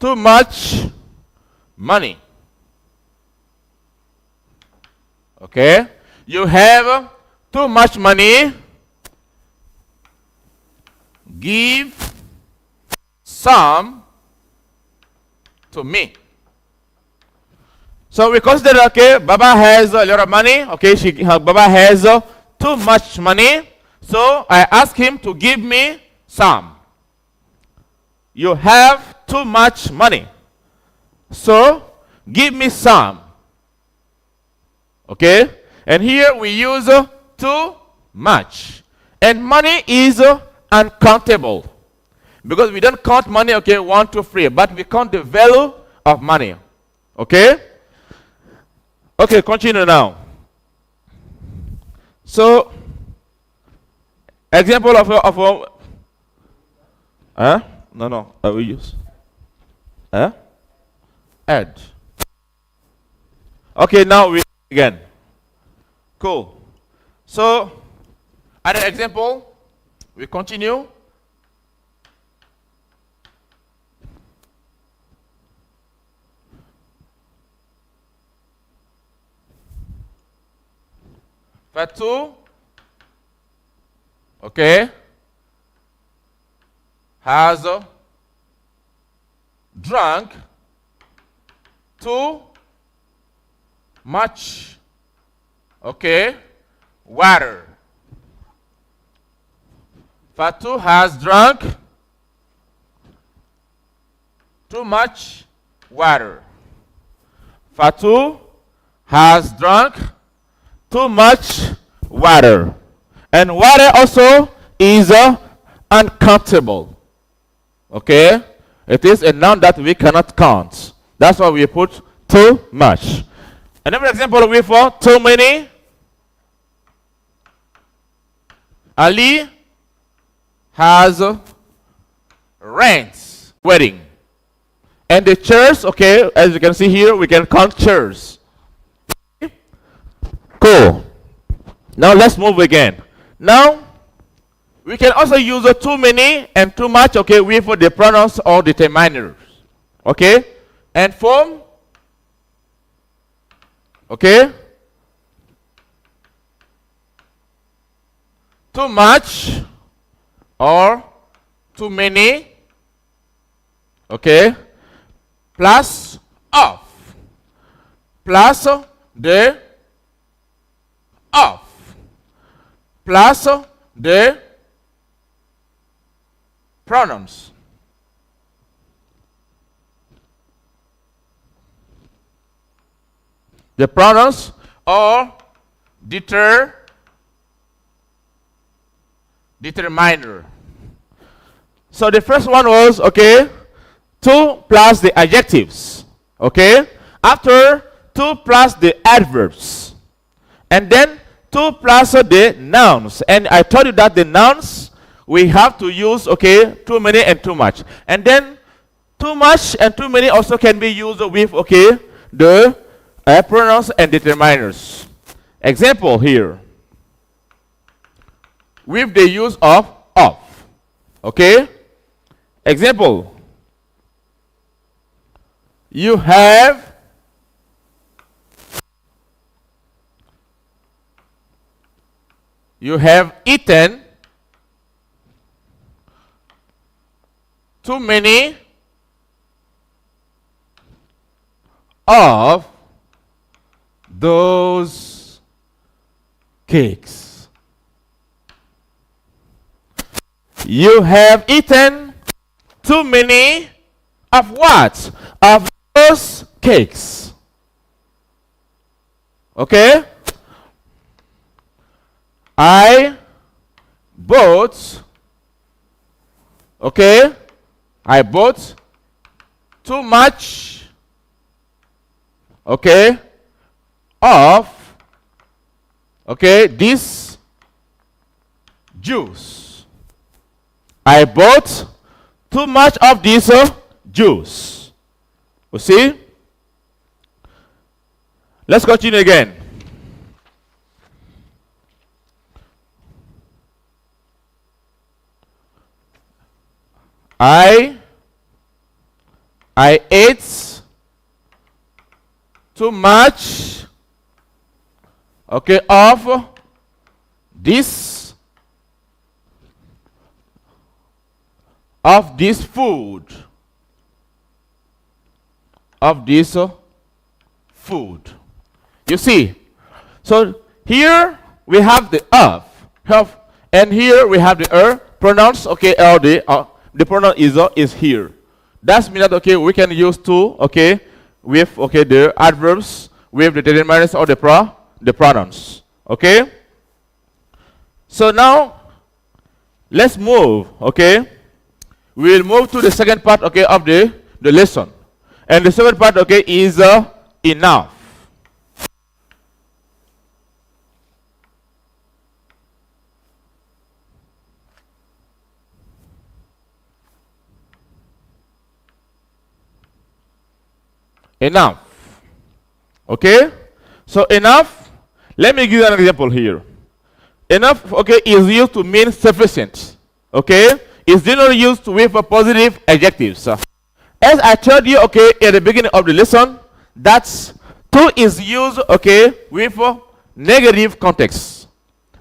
too much money. Okay? You have too much money. Give some to me. So we consider, okay, Baba has a lot of money. Okay, Baba has too much money. So I ask him to give me some. You have too much money. So give me some. Okay? And here we use too much. And money is uncountable. Because we don't count money, okay, 1, 2, 3. But we count the value of money. Okay? Okay, continue now. So, example of no, I will use. Add. Okay, now we again. Cool. So, another example, we continue. Fatu, okay, has drunk too much, okay, water. Fatu has drunk too much water. Fatu has drunk too much water. And water also is uncountable. Okay? It is a noun that we cannot count. That's why we put too much. Another example we for too many. Ali has rents wedding. And the chairs, okay, as you can see here, we can count chairs. Cool. Now let's move again. Now, we can also use too many and too much, okay, with the pronouns or determiners. Okay? And form, okay? Too much or too many, okay? Plus of. Plus the of. Plus the pronouns. The pronouns or determiner. So the first one was, okay, 2 plus the adjectives. Okay? After 2 plus the adverbs. And then 2 plus the nouns. And I told you that the nouns, we have to use, okay, too many and too much. And then too much and too many also can be used with, okay, the pronouns and determiners. Example here. With the use of. Okay? Example. You have eaten too many of those cakes. You have eaten too many of what? Of those cakes. Okay? I bought, okay? I bought too much, okay, of, okay, this juice. I bought too much of this juice. You see? Let's continue again. I I ate too much, okay, of this food. Of this food. You see? So here we have the of, and here we have the pronouns, okay, the pronoun is here. That means that, okay, we can use to, okay, with, okay, the adverbs, with the determinants or the pronouns. Okay? So now, let's move, okay? We'll move to the second part, okay, of the lesson. And the second part, okay, is enough. Enough. Okay? So enough, let me give you an example here. Enough, okay, is used to mean sufficient. Okay? It's generally used with a positive adjectives. As I told you, okay, at the beginning of the lesson, that's to is used, okay, with a negative context.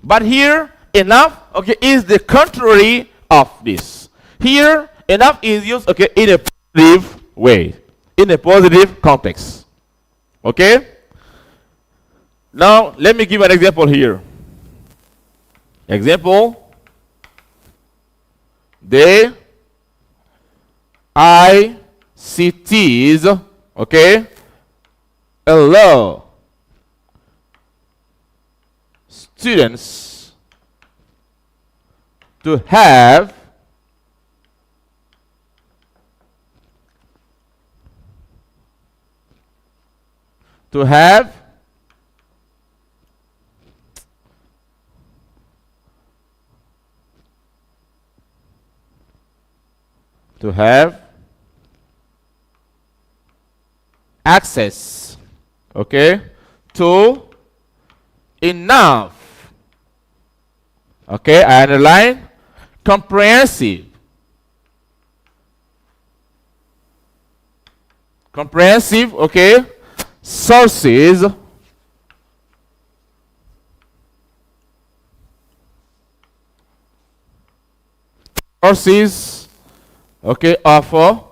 But here, enough, okay, is the contrary of this. Here, enough is used, okay, in a positive way, in a positive context. Okay? Now, let me give an example here. Example, the ICTs, okay, allow students to have access, okay, to enough, okay, I underline comprehensive, okay, sources okay, of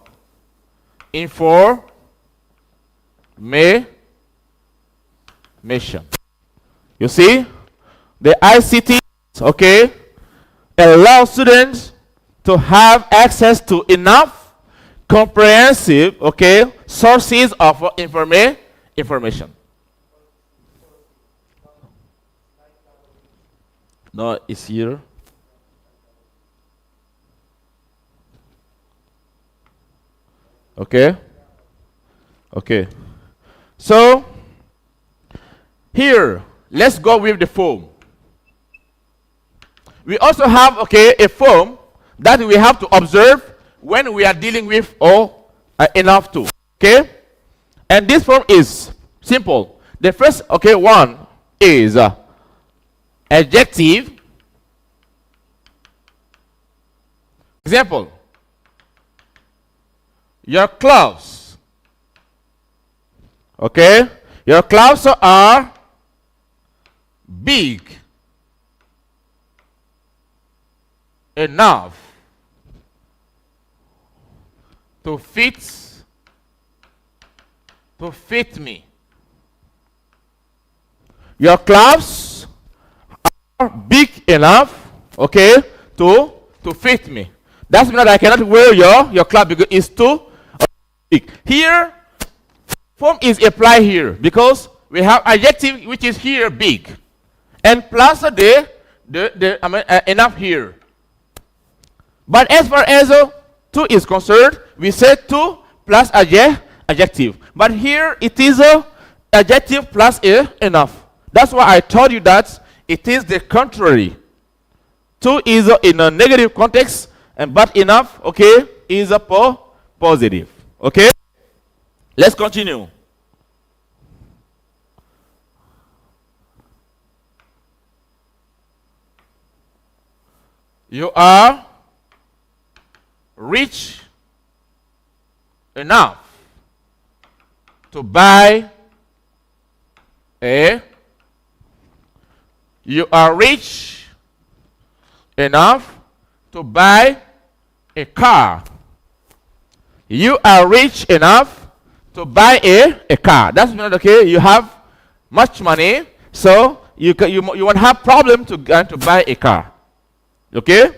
information. You see, the ICT, okay, allow students to have access to enough comprehensive, okay, sources of information. No, it's here. Okay. Okay. So here, let's go with the form. We also have, okay, a form that we have to observe when we are dealing with enough to. Okay? And this form is simple. The first, okay, one is adjective. Example, your clothes. Okay? Your clothes are big enough to fit me. Your clothes are big enough, okay, to fit me. That means that I cannot wear your clothes because it's too big. Here, form is applied here because we have adjective which is here big, and plus enough here. But as far as to is concerned, we said to plus adjective. But here it is adjective plus enough. That's why I told you that it is the contrary. To is in a negative context, but enough, okay, is a positive. Okay? Let's continue. You are rich enough to buy a, you are rich enough to buy a car. You are rich enough to buy a car. That's not okay. You have much money, so you won't have problem to buy a car. Okay?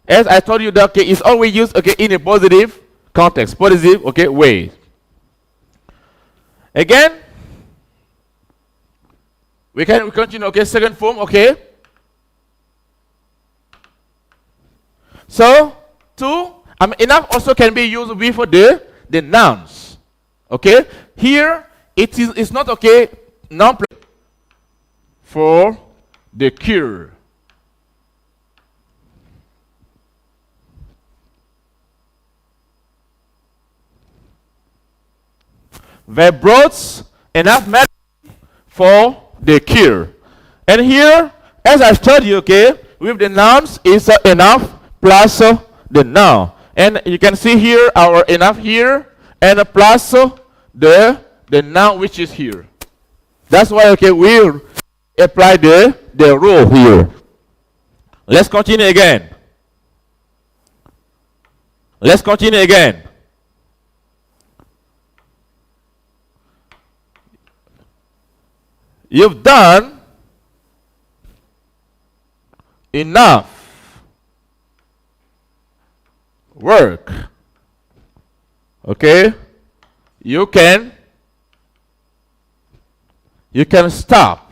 As I told you, that okay, it's always used okay in a positive context, positive okay way. Again, we continue. Okay, second form. Okay. So enough also can be used before the nouns. Okay. Here it's not okay. Noun for the cure. They brought enough medicine for the cure. And here, as I told you, okay, with the nouns is enough plus the noun. And you can see here our enough here and plus the noun which is here. That's why okay we apply the rule here. Let's continue again. Let's continue again. You've done enough work. Okay? You can stop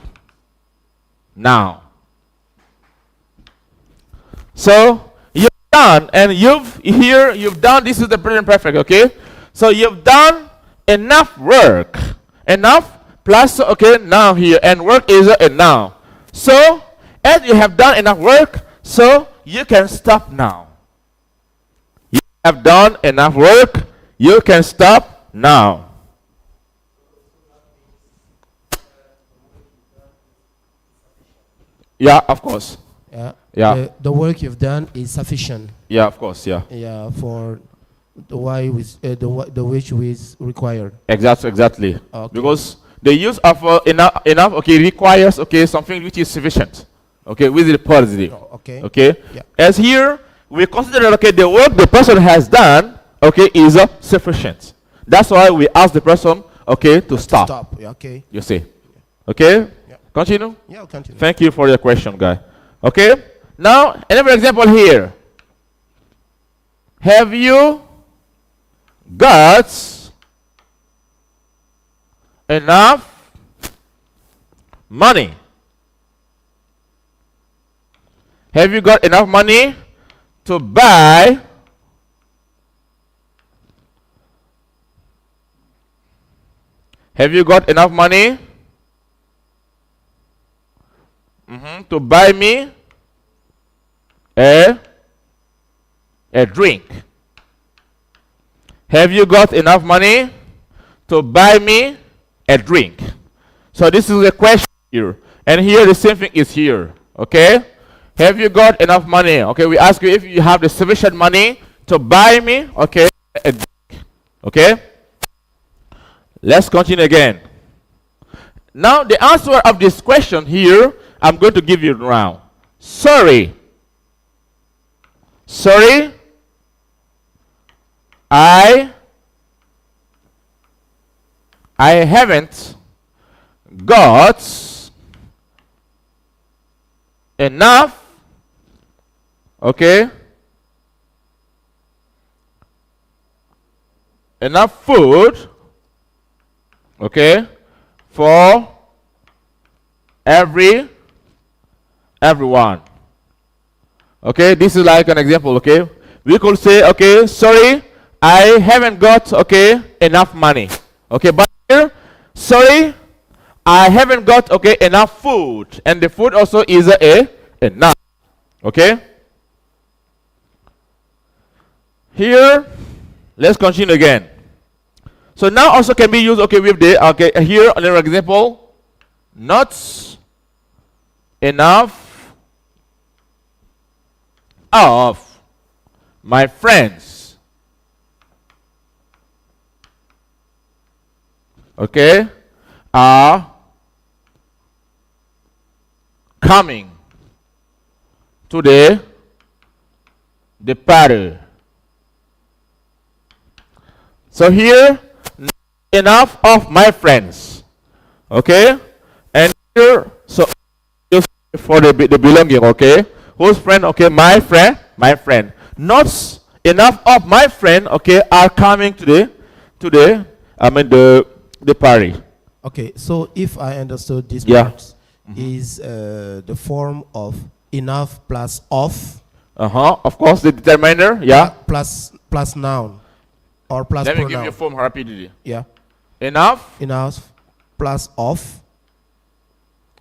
now. So you've done, and you've done, this is the present perfect, okay? So you've done enough work. Enough plus okay now here, and work is a noun. So as you have done enough work, so you can stop now. You have done enough work, you can stop now. Yeah, of course. Yeah. The work you've done is sufficient. Yeah, of course. Yeah. Yeah, for the why with the which is required. Exactly. Okay. Because the use of enough okay requires okay something which is sufficient. Okay, with the positive. Oh, okay. Okay. Yeah. As here we consider okay the work the person has done okay is sufficient. That's why we ask the person okay to stop. Stop. Yeah, okay. You see. Okay. Yeah. Continue. Yeah, I'll continue. Thank you for your question, guy. Okay. Now another example here. Have you got enough money? Have you got enough money to buy have you got enough money to buy me a drink? Have you got enough money to buy me a drink? So this is a question here. And here the same thing is here. Okay? Have you got enough money? Okay, we ask you if you have the sufficient money to buy me, okay, a drink. Okay? Let's continue again. Now the answer of this question here, I'm going to give you now. Sorry. I haven't got enough okay enough food okay for everyone. Okay, this is like an example. Okay, we could say okay, sorry, I haven't got okay enough money. Okay, but here, sorry, I haven't got okay enough food, and the food also is a noun. Okay. Here, let's continue again. So now also can be used okay with the okay here another example. Not enough of my friends okay, are coming to the party. So here, enough of my friends, okay, and here, so just for the belonging, okay, whose friend, okay, my friend, not enough of my friend, okay, are coming to the the party. Okay, so if I understood this Yeah. part, is the form of enough plus of Of course, the determiner, yeah. plus noun or plus Let me pronoun. give you a form rapidly. Yeah, Enough enough plus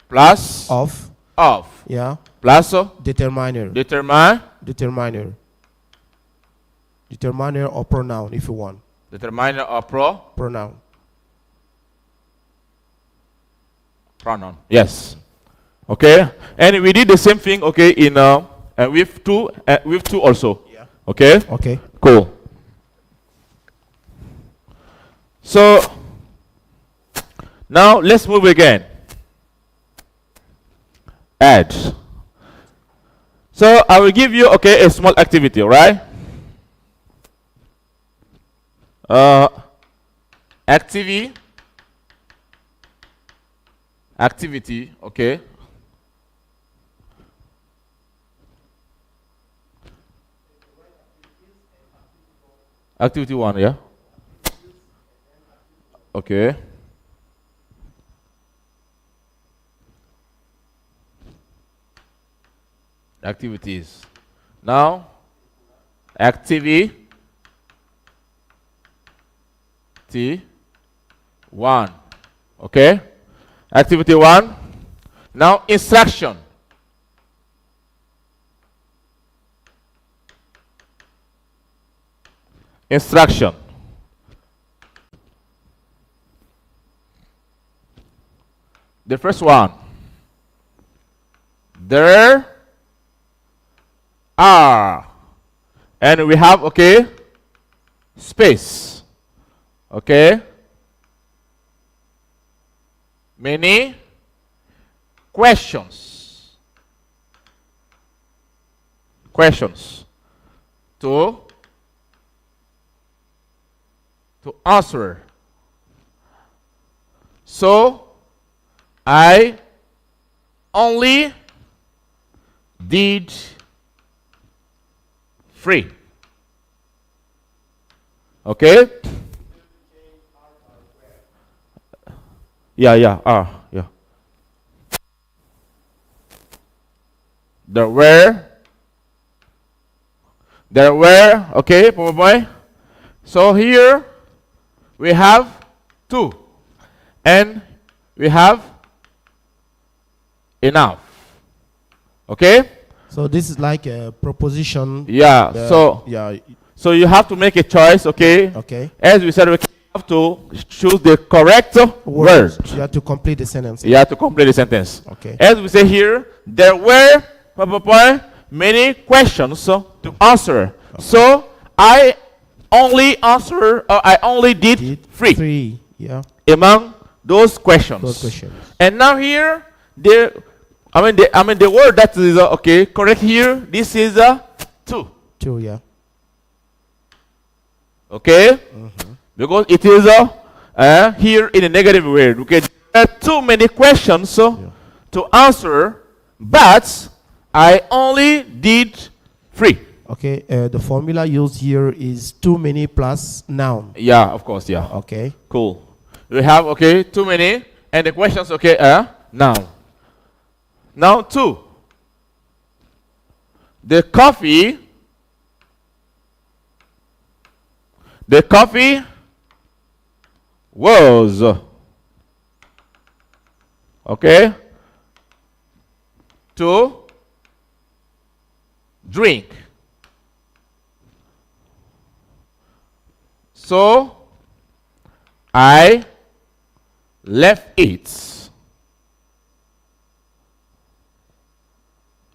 plus of. of Yeah, plus determiner. determiner Determiner or pronoun if you want. determiner or Pronoun. pronoun. Yes. Okay. And we did the same thing. Okay. In with two also. Yeah. Okay. Okay. Cool. So now let's move again. Add. So I will give you, okay, a small activity, right? Activity, okay. Activity 1, yeah. Okay. Activities. Now, activity 1. Okay. Activity 1. Now, instruction. Instruction. The first one. There are. And we have, okay, space. Okay. Many questions. Questions to answer. So I only did 3. Okay? Yeah. Yeah. There were, okay, Papa Boy. So here we have 2. And we have enough. Okay? So this is like a proposition. Yeah. Yeah. So you have to make a choice, okay? Okay. As we said, we have to choose the correct word. You have to complete the sentence. You have to complete the sentence. Okay. As we say here, there were many questions to answer. Okay. So I only did 3 3. Yeah. among those questions. Those questions. And now here, the word that is okay, correct here. This is 2. 2. Yeah. Okay, because it is here in a negative word. Okay, there are too many questions to answer, but I only did 3. Okay. The formula used here is too many plus noun. Yeah, of course. Yeah. Okay. Cool. We have, okay, too many, and the questions, okay, noun. Now 2. The coffee was, okay, to drink. So I left it.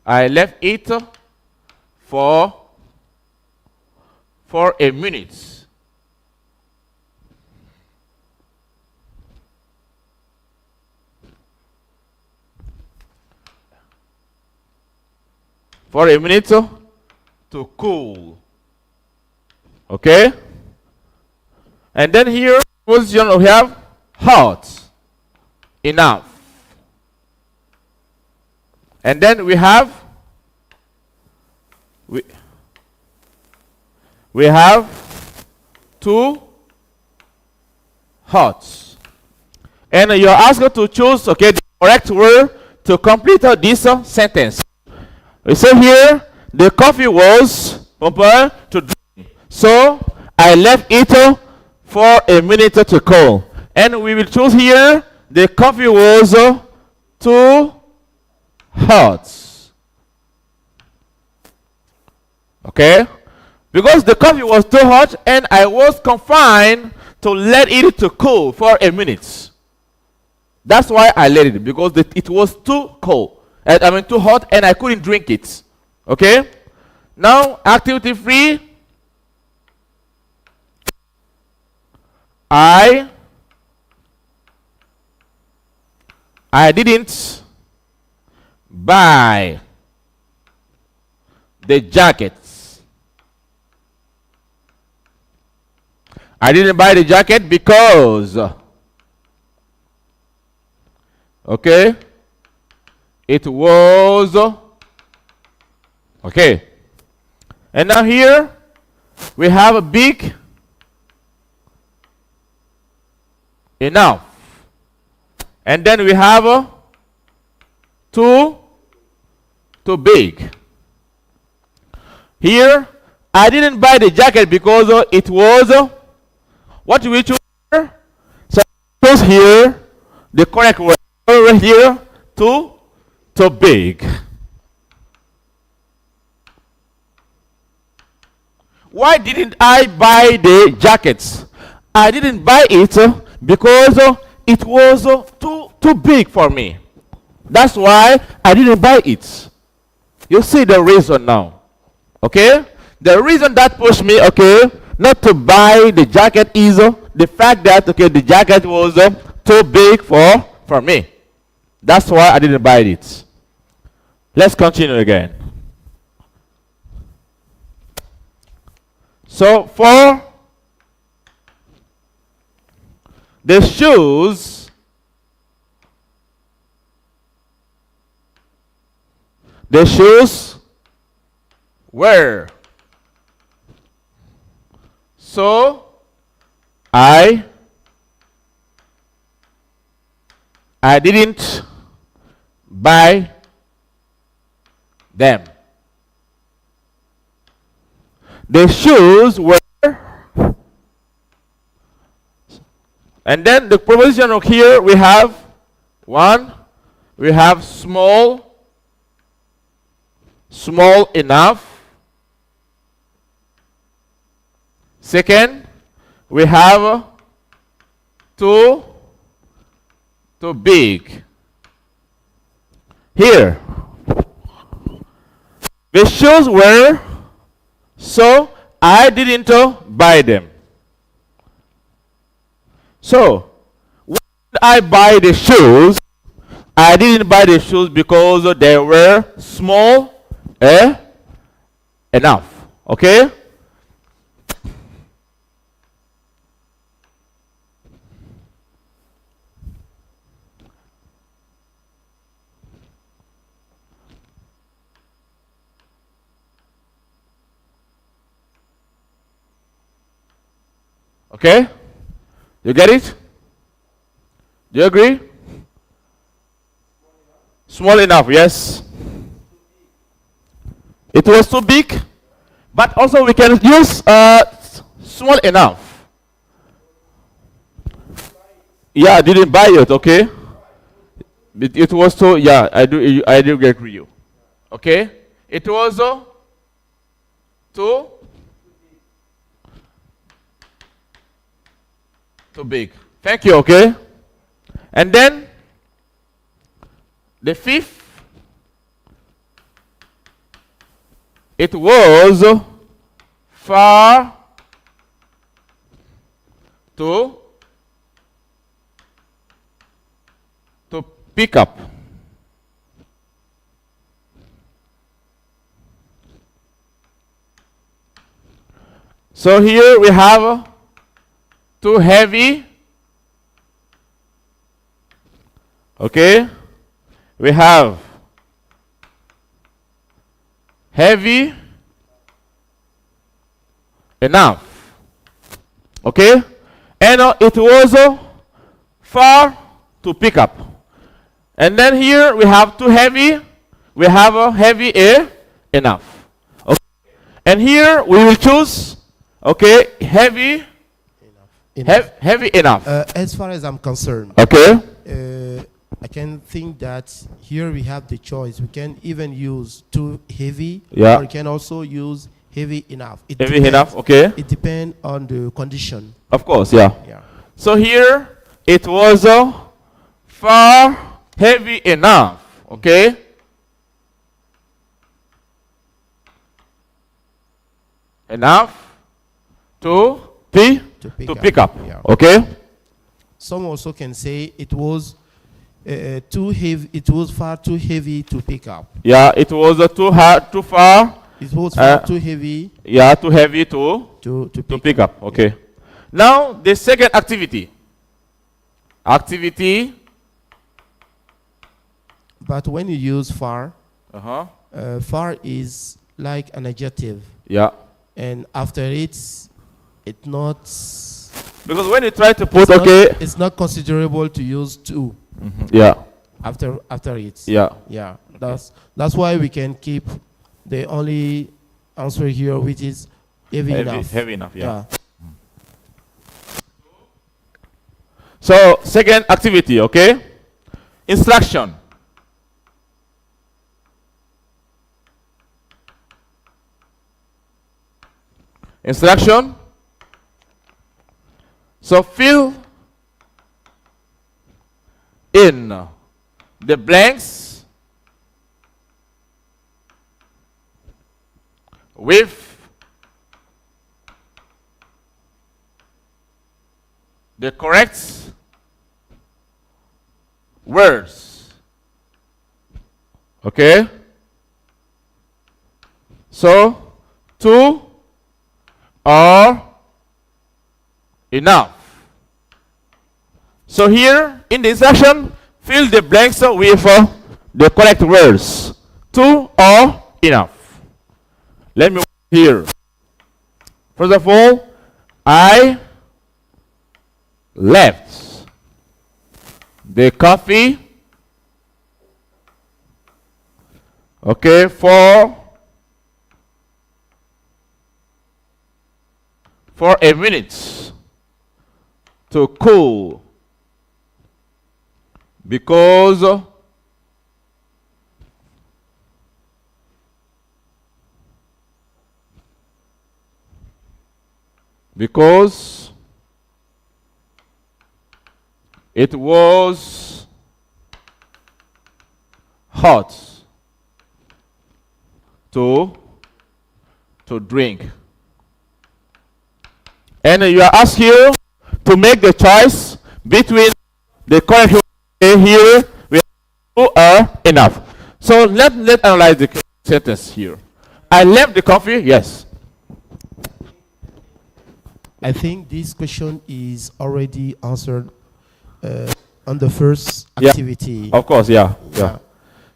I left it for a minute. for a minute to cool. Okay? And then here, position we have hot. Enough. And then we have we have too hot. And you're asked to choose, okay, the correct word to complete this sentence. We say here, the coffee was prepared to drink. So I left it for a minute to cool. And we will choose here, the coffee was too hot. Okay? Because the coffee was too hot and I was confined to let it to cool for a minute. That's why I let it, because it was too cold. I mean too hot and I couldn't drink it. Okay? Now, activity 3. I didn't buy the jackets. I didn't buy the jacket because, okay, it was, okay. And now here we have a big enough. And then we have too big. Here, I didn't buy the jacket because it was, what do we choose here? So choose here, the correct word right here, too big. Why didn't I buy the jackets? I didn't buy it because it was too big for me. That's why I didn't buy it. You see the reason now. Okay? The reason that pushed me, okay, not to buy the jacket is the fact that, okay, the jacket was too big for me. That's why I didn't buy it. Let's continue again. So for the shoes, were. So I didn't buy them. The shoes were, and then the proposition of here we have one, we have small enough. Second, we have too big. Here, the shoes were, so I didn't buy them. So, when I buy the shoes, I didn't buy the shoes because they were small enough. Okay? Okay? You get it? Do you agree? Small enough, yes. It was too big, but also we can use small enough. Yeah, I didn't buy it, okay? It was too, yeah, I do agree with you. Okay? It was too big. Thank you, okay? And then the fifth, it was far to pick up. So here we have too heavy. Okay, we have heavy enough. Okay, and it was far to pick up. And then here we have too heavy. We have a heavy enough. Okay, and here we will choose. Okay, heavy. Heavy enough. As far as I'm concerned, Okay. I can think that here we have the choice. We can even use too heavy, Yeah. or we can also use heavy enough. It Heavy depends. enough. Okay. It depends on the condition. Of course. Yeah. Yeah. So here it was far heavy enough. Okay. Enough to pick up. Yeah. Okay. Some also can say it was too heavy. It was far too heavy to pick up. Yeah. It was too hard, too far. It was far too heavy Yeah. Too heavy to to pick up. Okay. Now the second activity. Activity. But when you use far, Uh-huh. Far is like an adjective, Yeah. and after it's not. Because when you try to put It's not- okay. it's not considerable to use to Yeah. after it. Yeah. Yeah. That's why we can keep the only answer here, which is heavy enough. Heavy enough. Yeah. Yeah. So second activity. Okay. Instruction. Instruction. So fill in the blanks with the correct words. Okay? So, two are enough. So here in the instruction, fill the blanks with the correct words. Two are enough. Let me here. First of all, I left the coffee, okay, for a minute to cool, because it was hot to drink. And you are asked here to make the choice between the correct here. We have two are enough. So let's analyze the sentence here. I left the coffee. Yes. I think this question is already answered on the first Yeah. activity. Of course. Yeah. Yeah.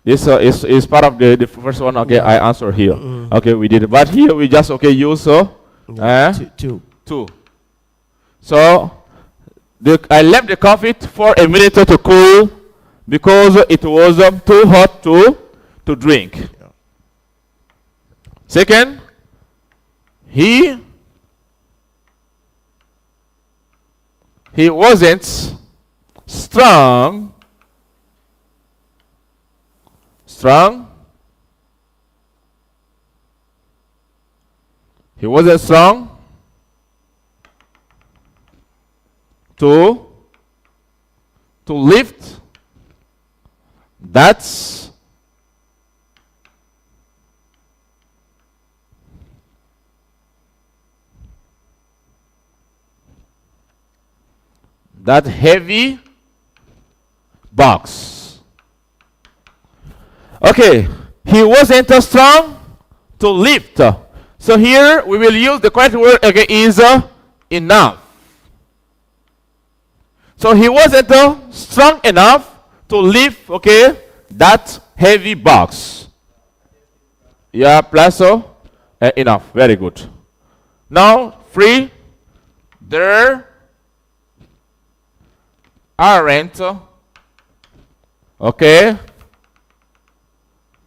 This is part of the first one. Okay, Yeah. I answer here. Okay, we did it. But here we just use two. So I left the coffee for a minute to cool because it was too hot to drink. Yeah. Second, he wasn't strong. He wasn't strong to lift that heavy box. Okay, he wasn't strong to lift. So here we will use the correct word again is enough. So he wasn't strong enough to lift, okay, that heavy box. Yeah, plus enough. Very good. Now, free. There aren't, okay,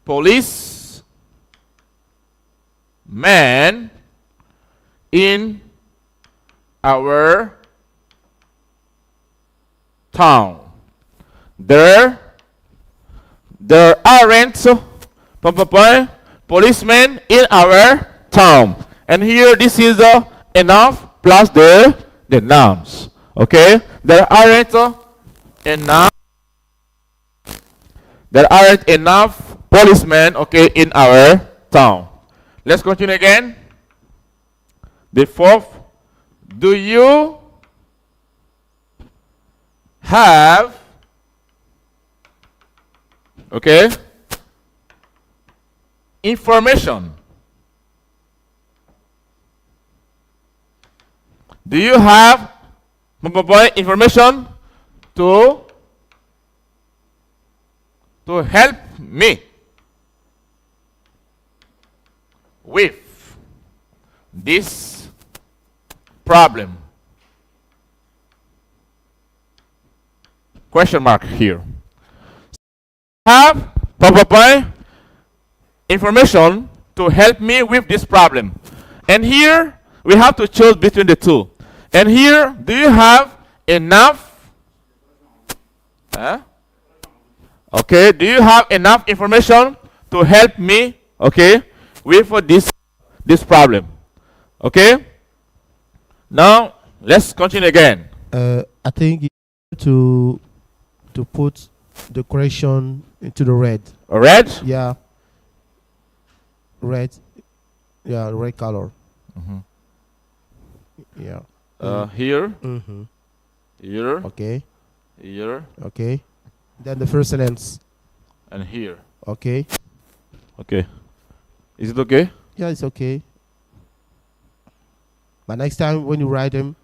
police men in our town. There aren't policemen in our town. And here this is enough plus the nouns. Okay? There aren't enough policemen, okay, in our town. Let's continue again. The fourth. Do you have, okay, information? Do you have information to help me with this problem? Question mark here. Have information to help me with this problem. And here we have to choose between the two. And here, do you have enough? Okay, do you have enough information to help me, okay, with this problem? Okay? Now, let's continue again. I think you have to put the correction into the red. Red? Yeah. Red. Yeah, red color. Mm-hmm. Yeah. Here. Mm-hmm. Here. Okay. Here. Okay. Then the first sentence. And here. Okay. Okay. Is it okay? Yeah, it's okay. But next time when you write them,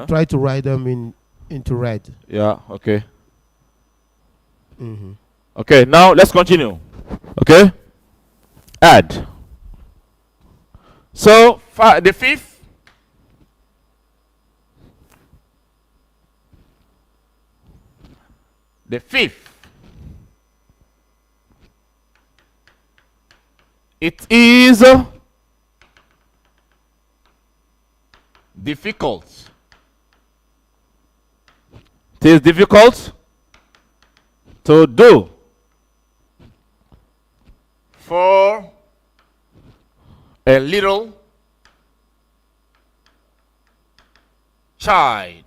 try to write them into red. Yeah, okay. Mm-hmm. Okay, now let's continue. Okay? Add. So, the fifth. The fifth. It is difficult. It is difficult to do for a little child.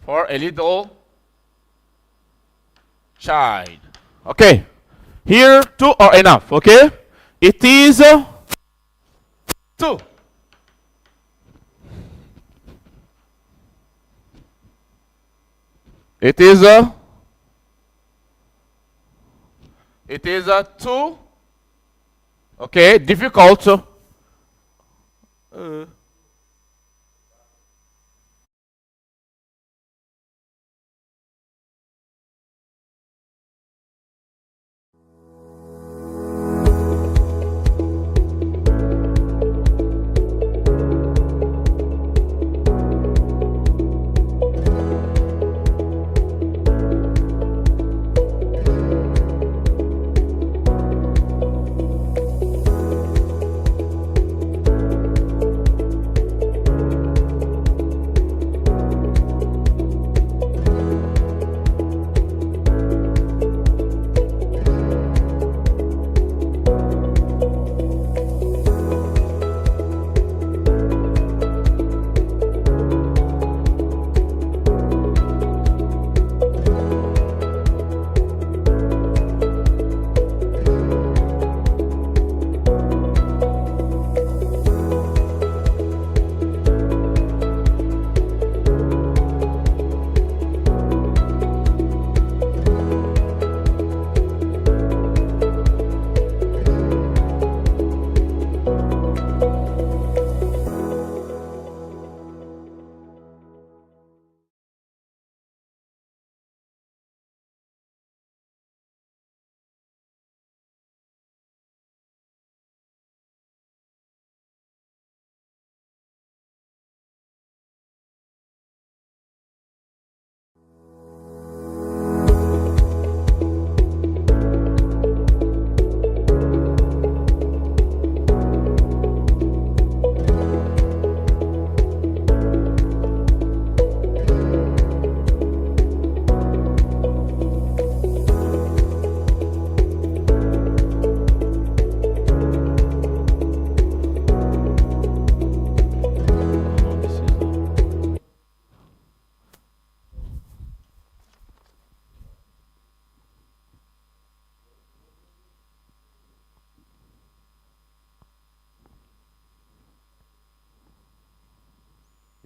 For a little child. Okay. Here, two are enough. Okay. It is two. It is two. Okay. Difficult.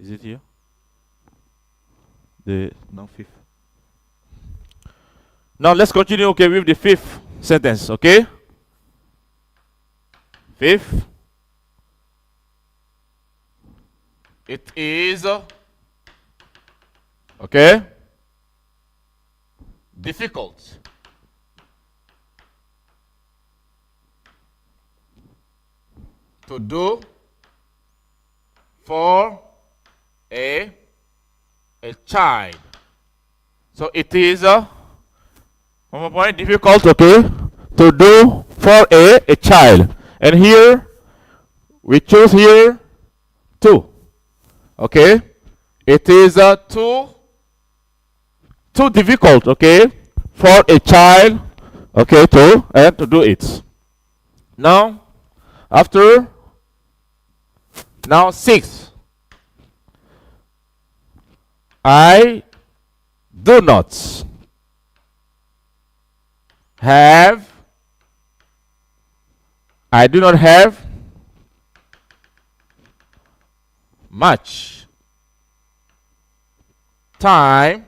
Is it here? The no fifth. Now let's continue, okay, with the fifth sentence, okay? Fifth. It is, okay, difficult to do for a child. So it is one more point, difficult, okay, to do for a child. And here we choose here two. Okay, it is too difficult, okay, for a child, okay, to do it. Now, after now 6, I do not have much time,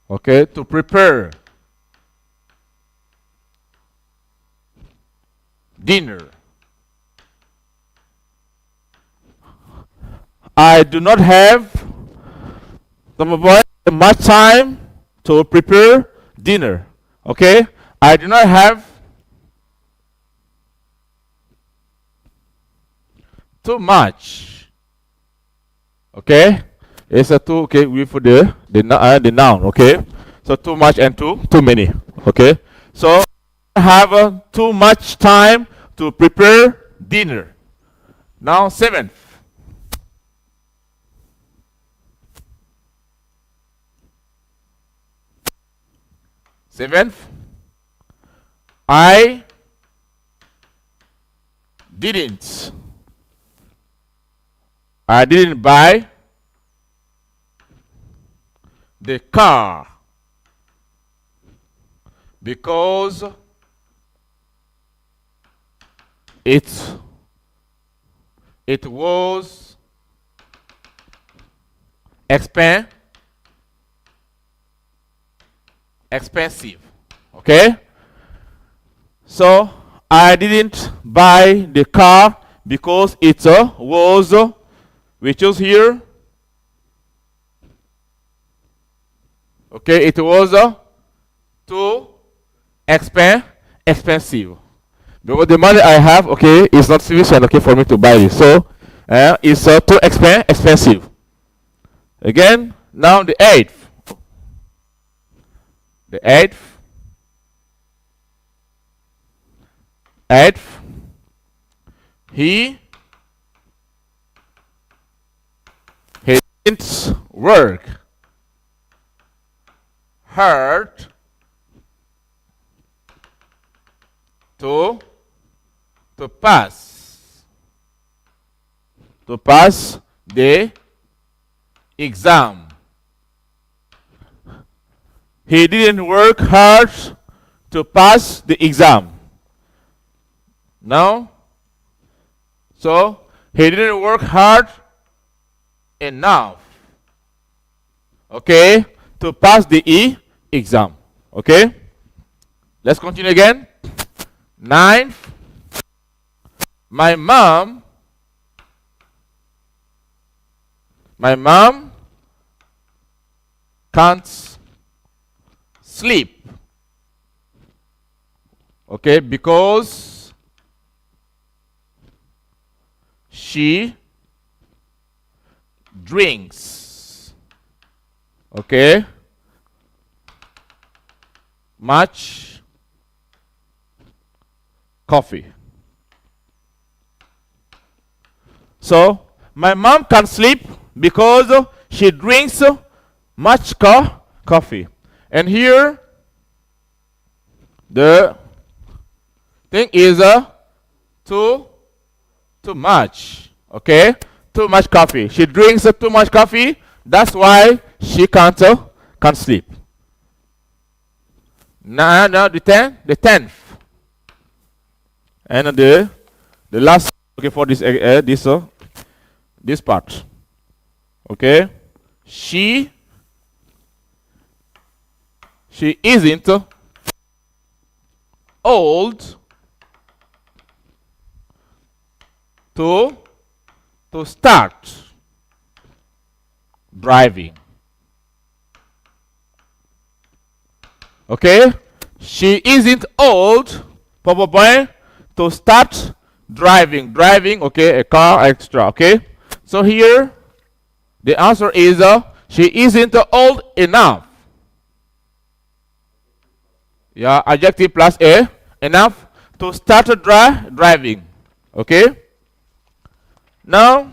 okay, to prepare dinner. I do not have much time to prepare dinner. Okay, I do not have too much. Okay, it's a too, okay, with the noun. Okay, so too much and too many. Okay, so I have too much time to prepare dinner. Now 7th. I didn't buy the car because it was expensive. Okay, so I didn't buy the car because it was, we choose here, okay, it was too expensive. Because the money I have, okay, is not sufficient, okay, for me to buy this. So it's too expensive. Again, now the 8th. The 8th. He didn't work hard to pass the exam. He didn't work hard to pass the exam. Now, so he didn't work hard enough, okay, to pass the exam. Okay, let's continue again. 9th. My mom can't sleep, okay, because she drinks, okay, much coffee. So my mom can sleep because she drinks much coffee. And here the thing is too much. Okay, too much coffee. She drinks too much coffee. That's why she can't sleep. Now the 10th, and the last, okay, for this this part. Okay? She isn't old to start driving. Okay? She isn't old, to start driving. Driving, okay, a car, extra, okay? So here, the answer is she isn't old enough. Yeah, adjective plus a, enough to start driving. Okay? Now,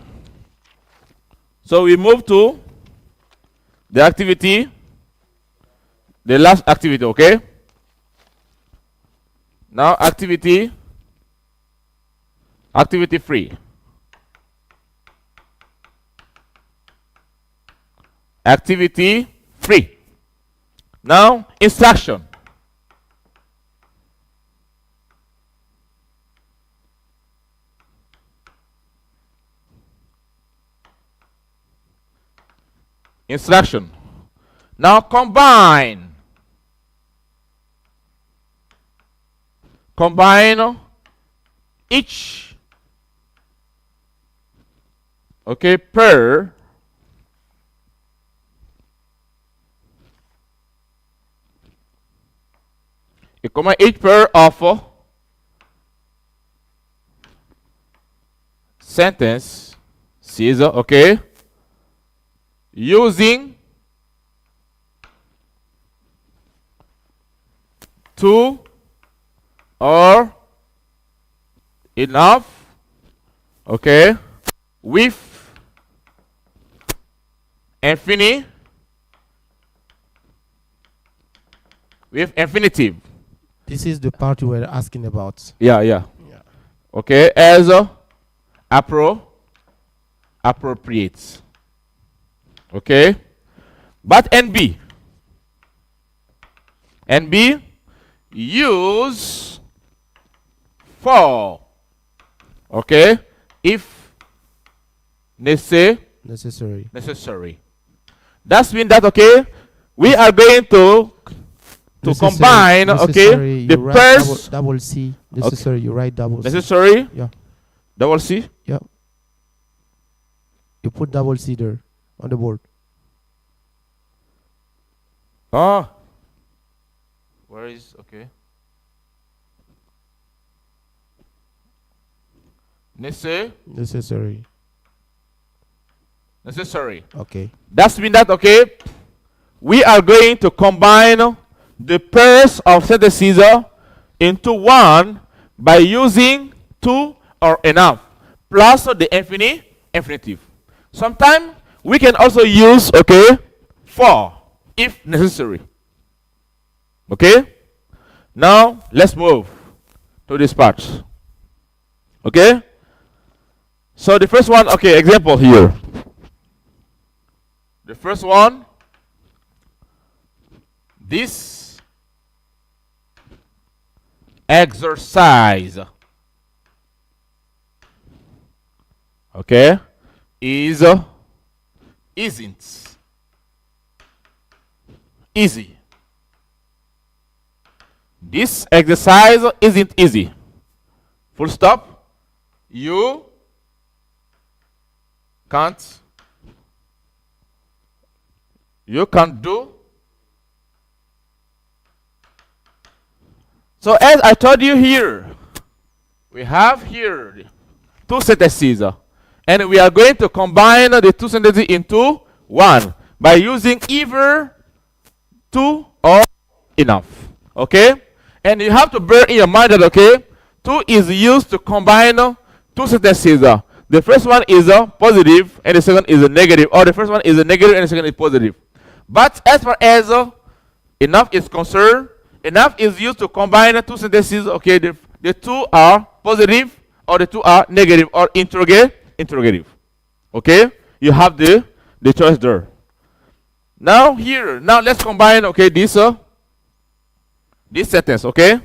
so we move to the activity, the last activity, okay? Now, activity 3. Activity 3. Now, instruction. Instruction. Now combine each, okay, pair each pair of sentences, okay, using two or enough, okay, with infinitive. This is the part you were asking about. Yeah. Okay, as appropriate. Okay, but NB use for, okay, if necessary. That's mean that, okay, we are going to combine, okay, the pairs. Double C. Necessary. Okay. You write double C. Necessary. Yeah. Double C. Yeah. You put double C there on the board. Ah. Where is, okay? Necessary. Okay. That's mean that, okay, we are going to combine the pairs of sentences into one by using two or enough plus the infinitive. Sometimes we can also use, okay, for if necessary. Okay? Now let's move to this part. Okay? So the first one, okay, example here. The first one, this exercise, okay, isn't easy. This exercise isn't easy. Full stop. You can't do. So as I told you here, we have here two sentences, and we are going to combine the two sentences into one by using either two or enough. Okay? And you have to bear in your mind that, okay, two is used to combine two sentences. The first one is positive and the second is a negative, or the first one is a negative and the second is positive. But as far as enough is concerned, enough is used to combine two sentences. Okay, the two are positive or the two are negative or interrogative. Okay, you have the choice there. Now here, now let's combine, okay, this sentence. Okay,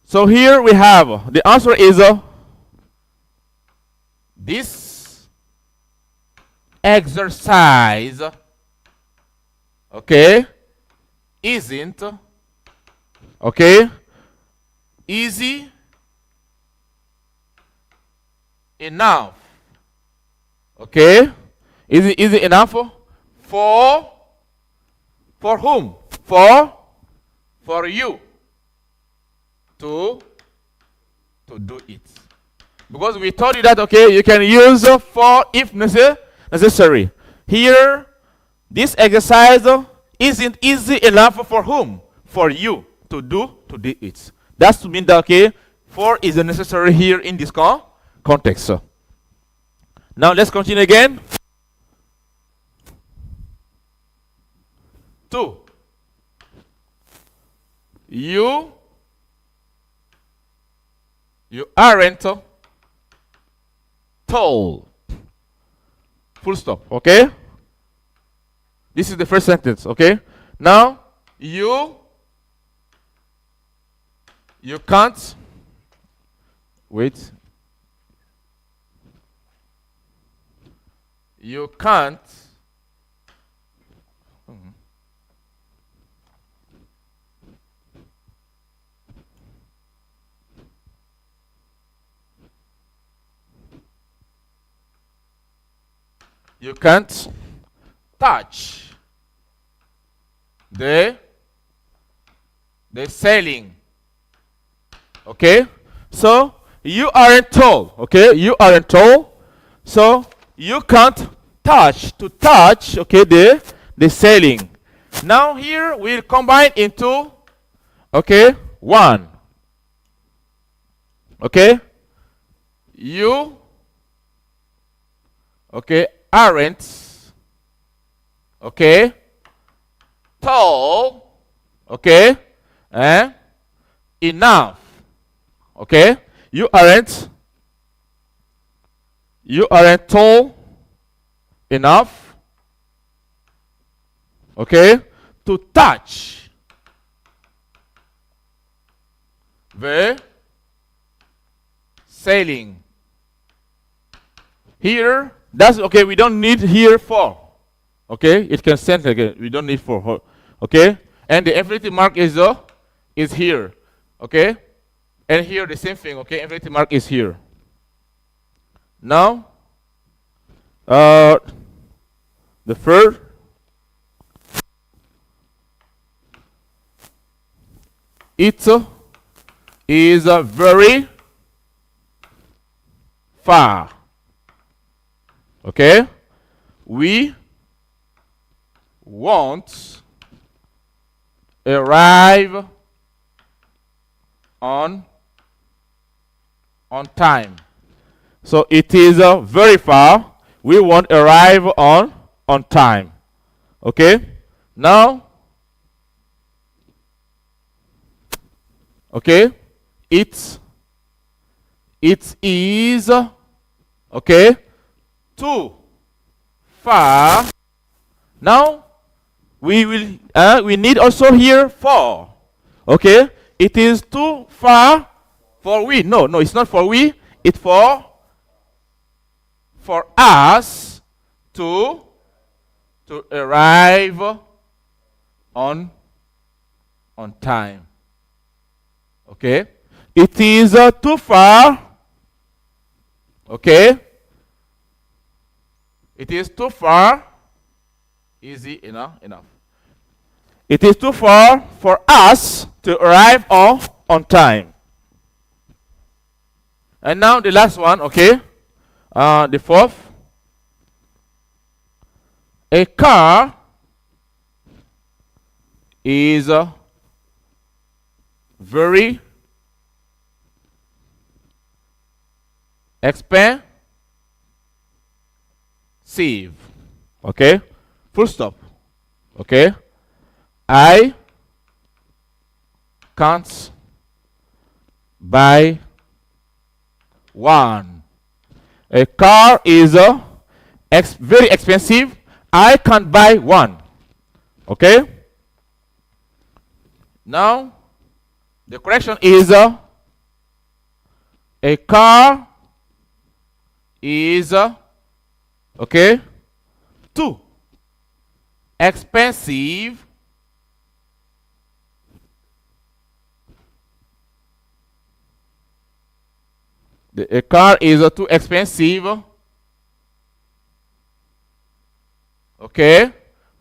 so here we have the answer is this exercise, okay, isn't, okay, easy enough, okay, easy enough for whom? For you to do it. Because we told you that, okay, you can use for if necessary. Here, this exercise isn't easy enough for whom? For you to do it. That's to mean that, okay, for is necessary here in this context. Now let's continue again. 2. You aren't told. Full stop. Okay? This is the first sentence. Okay? Now, you can't. Wait. You can't. You can't touch the sailing. Okay? So you aren't told. Okay? You aren't told. So you can't touch. To touch, okay, the sailing. Now here we'll combine into, okay, one. Okay? You, okay, aren't, okay, told, okay, enough, okay. You aren't told enough, okay, to touch the sailing. Here, that's okay. We don't need here for. Okay, it can send again. We don't need for. Okay, and the infinitive mark is here. Okay, and here the same thing. Okay, infinitive mark is here. Now, the third. It is very far. Okay? We won't arrive on time. So it is very far. We won't arrive on time. Okay? Now, okay? It is, okay, too far. Now we need also here for. Okay, it is too far for we. No, it's not for we. It's for us to arrive on time. Okay, it is too far. Okay. It is too far. Easy enough. It is too far for us to arrive on time. And now the last one, okay. The fourth. A car is very expensive. Okay, full stop. Okay, I can't buy one. A car is very expensive. I can't buy one. Okay. Now the correction is a car is okay too expensive a car is too expensive, okay,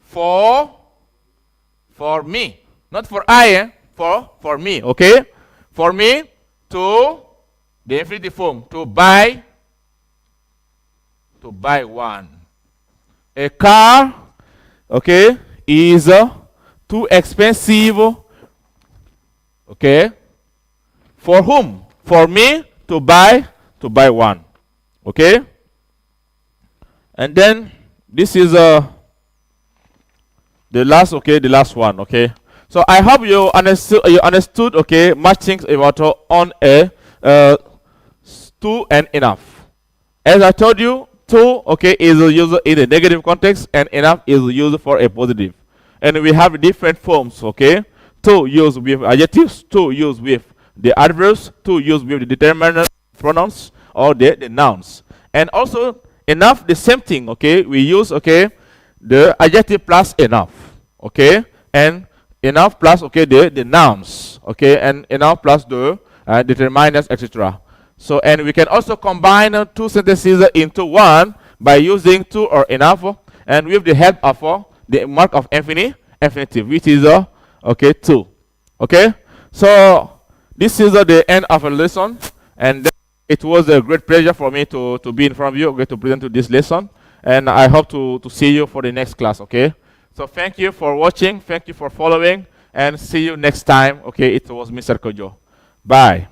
for me, not for I, for me, okay, for me to the infinitive form to buy one. A car, okay, is too expensive, okay, for whom? For me to buy one, okay. And then this is the last, okay, the last one, okay. So I hope you understood, okay, much things about on a to and enough. As I told you, to, okay, is used in a negative context and enough is used for a positive. And we have different forms, okay. To used with adjectives, to used with the adverbs, to used with the determinant pronouns or the nouns. And also enough, the same thing, okay. We use, okay, the adjective plus enough, okay, and enough plus, okay, the nouns, okay, and enough plus the determinants, etc. So, and we can also combine two sentences into one by using to or enough, and with the help of the mark of infinitive, which is okay, to. Okay, so this is the end of a lesson, and it was a great pleasure for me to be in front of you, okay, to present to this lesson, and I hope to see you for the next class. Okay, so thank you for watching, thank you for following, and see you next time. Okay, it was Mr. Kojo. Bye.